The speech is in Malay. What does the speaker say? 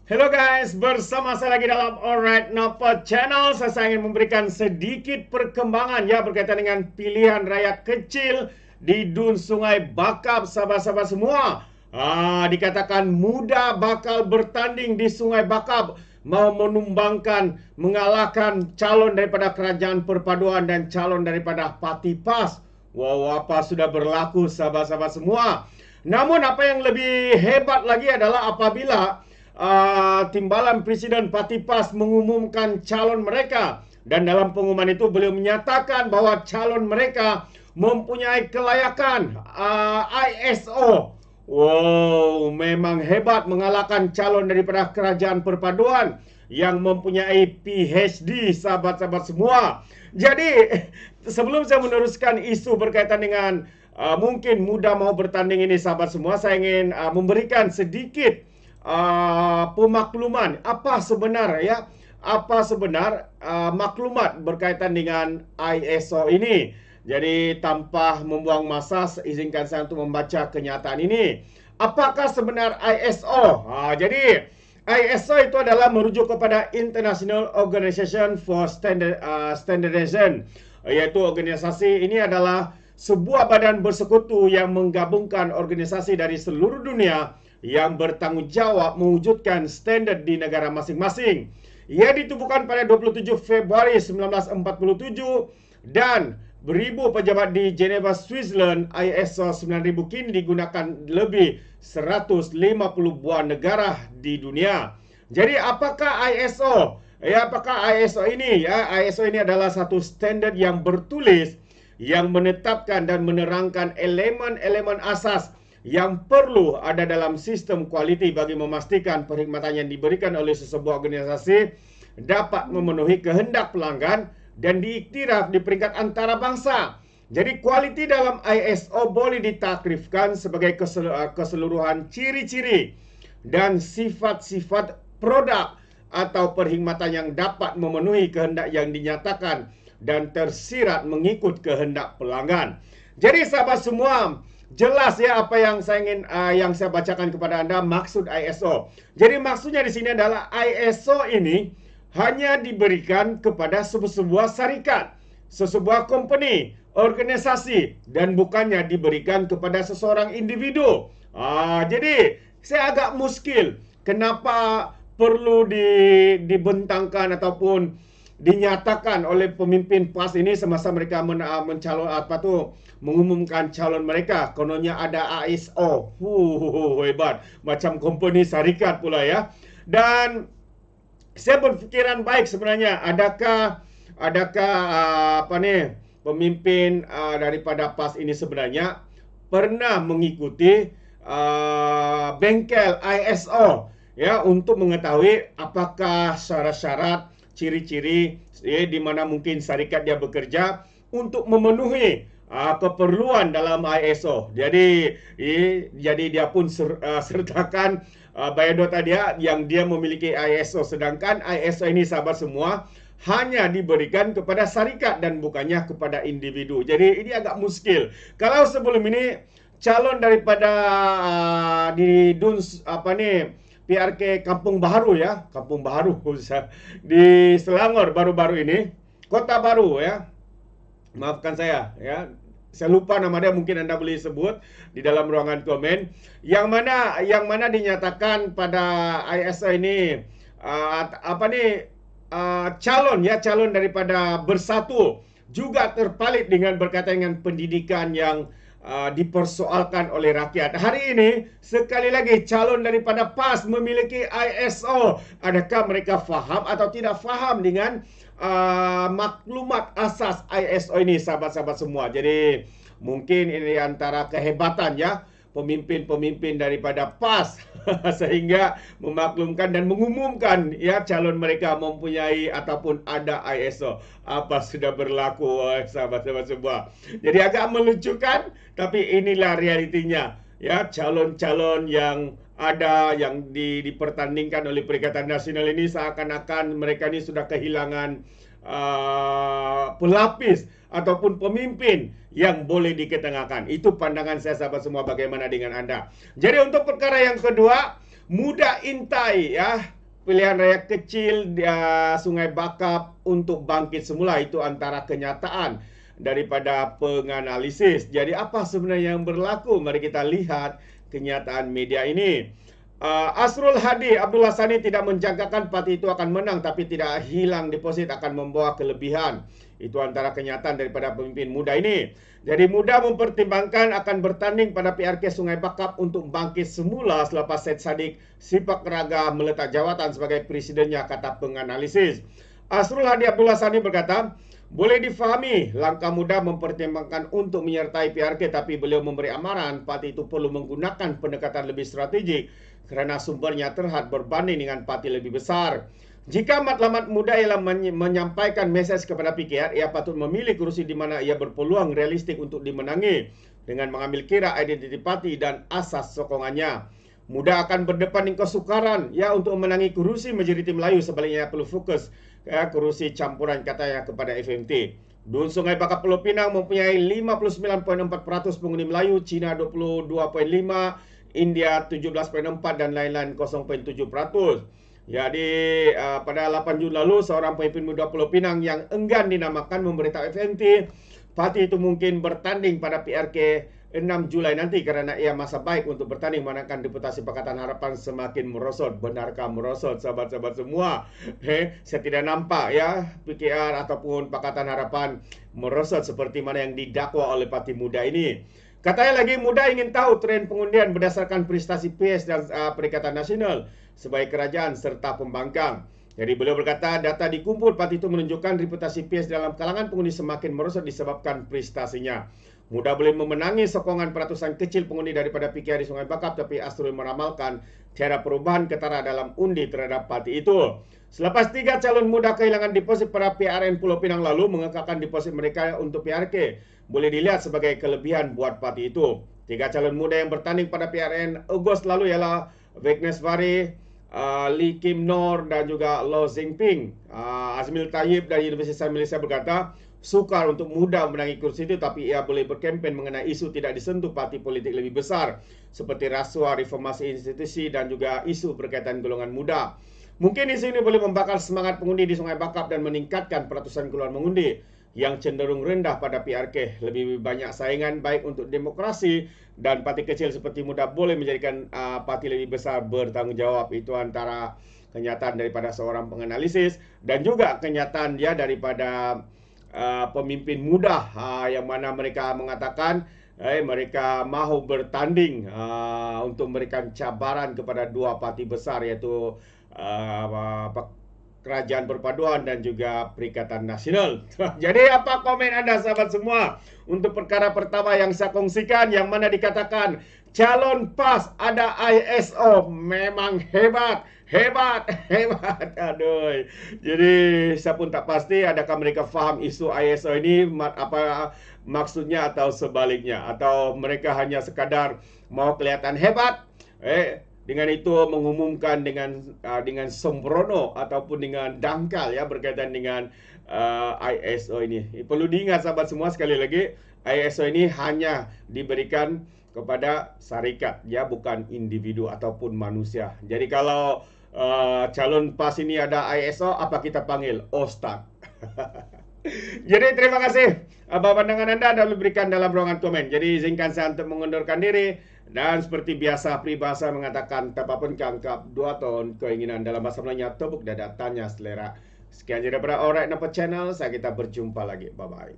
Hello guys, bersama saya lagi dalam Alright Napa Channel. Saya ingin memberikan sedikit perkembangan ya berkaitan dengan pilihan raya kecil di Dun Sungai Bakap, sahabat-sahabat semua. Dikatakan muda bakal bertanding di Sungai Bakap, mau menumbangkan, mengalahkan calon daripada Kerajaan Perpaduan dan calon daripada Parti PAS. Wow, apa sudah berlaku sahabat-sahabat semua. Namun apa yang lebih hebat lagi adalah apabila Timbalan Presiden Parti PAS mengumumkan calon mereka, dan dalam pengumuman itu beliau menyatakan bahwa calon mereka mempunyai kelayakan ISO. Wow, memang hebat mengalahkan calon daripada Kerajaan Perpaduan yang mempunyai PhD, sahabat-sahabat semua. Jadi sebelum saya meneruskan isu berkaitan dengan mungkin muda mau bertanding ini, sahabat semua, saya ingin memberikan sedikit pemakluman apa sebenar maklumat berkaitan dengan ISO ini. Jadi tanpa membuang masa, izinkan saya untuk membaca kenyataan ini. Apakah sebenar ISO? Jadi ISO itu adalah merujuk kepada International Organization for Standardization, yaitu organisasi ini adalah sebuah badan bersekutu yang menggabungkan organisasi dari seluruh dunia yang bertanggung jawab mewujudkan standard di negara masing-masing. Ia ditubuhkan pada 27 Februari 1947 dan beribu pejabat di Geneva, Switzerland. ISO 9000 kini digunakan lebih 150 buah negara di dunia. Jadi apakah ISO? Apakah ISO ini? ISO ini adalah satu standard yang bertulis yang menetapkan dan menerangkan elemen-elemen asas yang perlu ada dalam sistem kualiti bagi memastikan perkhidmatan yang diberikan oleh sesebuah organisasi dapat memenuhi kehendak pelanggan dan diiktiraf di peringkat antarabangsa. Jadi kualiti dalam ISO boleh ditakrifkan sebagai keseluruhan ciri-ciri dan sifat-sifat produk atau perkhidmatan yang dapat memenuhi kehendak yang dinyatakan dan tersirat mengikut kehendak pelanggan. Jadi sahabat semua, jelas ya apa yang saya bacakan kepada Anda maksud ISO. Jadi maksudnya di sini adalah ISO ini hanya diberikan kepada sebuah syarikat, sebuah company, organisasi, dan bukannya diberikan kepada seseorang individu. Jadi saya agak muskil kenapa perlu dibentangkan ataupun dinyatakan oleh pemimpin PAS ini semasa mereka mengumumkan calon mereka. Kononnya ada ISO. Hebat. Macam company syarikat pula ya. Dan saya berfikiran baik sebenarnya. Adakah pemimpin daripada PAS ini sebenarnya pernah mengikuti bengkel ISO ya untuk mengetahui apakah syarat-syarat, ciri-ciri di mana mungkin syarikat dia bekerja untuk memenuhi keperluan dalam ISO. Jadi dia pun sertakan biodata dia yang dia memiliki ISO, sedangkan ISO ini sahabat semua hanya diberikan kepada syarikat dan bukannya kepada individu. Jadi ini agak muskil. Kalau sebelum ini calon daripada di DUNS PRK Kampung Baru ya, Kampung Baru di Selangor baru-baru ini, Kota Baru ya. Maafkan saya ya. Saya lupa nama dia, mungkin Anda boleh sebut di dalam ruangan komen. Yang mana dinyatakan pada ISO ini calon daripada Bersatu juga terpalit dengan berkaitan dengan pendidikan yang dipersoalkan oleh rakyat. Hari ini sekali lagi calon daripada PAS memiliki ISO. Adakah mereka faham atau tidak faham dengan maklumat asas ISO ini, sahabat-sahabat semua? Jadi mungkin ini antara kehebatan ya pemimpin-pemimpin daripada PAS sehingga memaklumkan dan mengumumkan ya calon mereka mempunyai ataupun ada ISO. Apa sudah berlaku sahabat-sahabat semua. Jadi agak melucukan, tapi inilah realitinya ya. Calon-calon yang ada yang dipertandingkan oleh Perikatan Nasional ini seakan-akan mereka ini sudah kehilangan pelapis ataupun pemimpin yang boleh diketengahkan. Itu pandangan saya sahabat semua. Bagaimana dengan Anda? Jadi untuk perkara yang kedua, muda intai ya, pilihan raya kecil di Sungai Bakap untuk bangkit semula. Itu antara kenyataan daripada penganalisis. Jadi apa sebenarnya yang berlaku? Mari kita lihat kenyataan media ini. Asrul Hadi Abdullah Sani tidak menjangkakan parti itu akan menang, tapi tidak hilang deposit akan membawa kelebihan. Itu antara kenyataan daripada pemimpin muda ini. Jadi muda mempertimbangkan akan bertanding pada PRK Sungai Bakap untuk bangkit semula selepas Syed Saddiq Sipak Raga meletak jawatan sebagai presidennya, kata penganalisis. Asrul Hadi Abdullah Sani berkata, boleh difahami langkah muda mempertimbangkan untuk menyertai PRK, tapi beliau memberi amaran parti itu perlu menggunakan pendekatan lebih strategik kerana sumbernya terhad berbanding dengan parti lebih besar. Jika matlamat muda ialah menyampaikan mesej kepada PKR, ia patut memilih kursi di mana ia berpeluang realistik untuk dimenangi dengan mengambil kira identiti parti dan asas sokongannya. Muda akan berdepan dengan kesukaran untuk menangi kursi majoriti Melayu, sebaliknya perlu fokus kursi campuran, katanya kepada FMT. Dun Sungai Bakap Pulau Pinang mempunyai 59.4% penghuni Melayu, Cina 22.5%, India 17.4% dan lain-lain 0.7%. Jadi pada 8 Jun lalu, seorang pemimpin muda Pulau Pinang yang enggan dinamakan memberitahu FMT parti itu mungkin bertanding pada PRK 6 Julai nanti kerana ia masa baik untuk bertanding, manakala deputasi Pakatan Harapan semakin merosot. Benarkah merosot, sahabat-sahabat semua? Saya tidak nampak PKR ataupun Pakatan Harapan merosot seperti mana yang didakwa oleh parti muda ini. Katanya lagi, muda ingin tahu tren pengundian berdasarkan prestasi PS dan Perikatan Nasional sebagai kerajaan serta pembangkang. Jadi beliau berkata, data dikumpul parti itu menunjukkan reputasi PS dalam kalangan pengundi semakin merosot disebabkan prestasinya. Muda boleh memenangi sokongan peratusan kecil pengundi daripada PKR di Sungai Bakap, tapi Asrul meramalkan tiada perubahan ketara dalam undi terhadap parti itu. Selepas 3 calon muda kehilangan deposit pada PRN Pulau Pinang lalu, mengekalkan deposit mereka untuk PRK boleh dilihat sebagai kelebihan buat parti itu. 3 calon muda yang bertanding pada PRN Ogos lalu ialah Vigneswari, Lee Kim Nor dan juga Lo Zingping. Azmil Tayyib dari Universiti Sains Malaysia berkata, sukar untuk muda menangi kursi itu, tapi ia boleh berkempen mengenai isu tidak disentuh parti politik lebih besar seperti rasuah, reformasi institusi dan juga isu berkaitan golongan muda. Mungkin isu ini boleh membakar semangat pengundi di Sungai Bakap dan meningkatkan peratusan keluar mengundi yang cenderung rendah pada PRK. Lebih banyak saingan baik untuk demokrasi dan parti kecil seperti muda boleh menjadikan parti lebih besar bertanggungjawab. Itu antara kenyataan daripada seorang penganalisis dan juga kenyataan dia daripada pemimpin muda yang mana mereka mengatakan mereka mahu bertanding untuk memberikan cabaran kepada dua parti besar, iaitu Kerajaan Perpaduan dan juga Perikatan Nasional. Jadi apa komen anda sahabat semua untuk perkara pertama yang saya kongsikan, yang mana dikatakan calon PAS ada ISO, memang hebat. Aduh. Jadi saya pun tak pasti adakah mereka faham isu ISO ini apa maksudnya atau sebaliknya, atau mereka hanya sekadar mau kelihatan hebat dengan itu mengumumkan dengan sembrono ataupun dengan dangkal berkaitan dengan ISO ini. Perlu diingat sahabat semua, sekali lagi ISO ini hanya diberikan kepada syarikat, bukan individu ataupun manusia. Jadi kalau calon PAS ini ada ISO, apa kita panggil? Ostad. Jadi terima kasih pandangan anda berikan dalam ruangan komen. Jadi izinkan saya untuk mengundurkan diri. Dan seperti biasa, peribahasa mengatakan tapapun kangkap 2 tahun keinginan, dalam bahasa Melayu tepuk dada tanya selera. Sekian daripada Alright Nampak Channel. Saya kita berjumpa lagi. Bye-bye.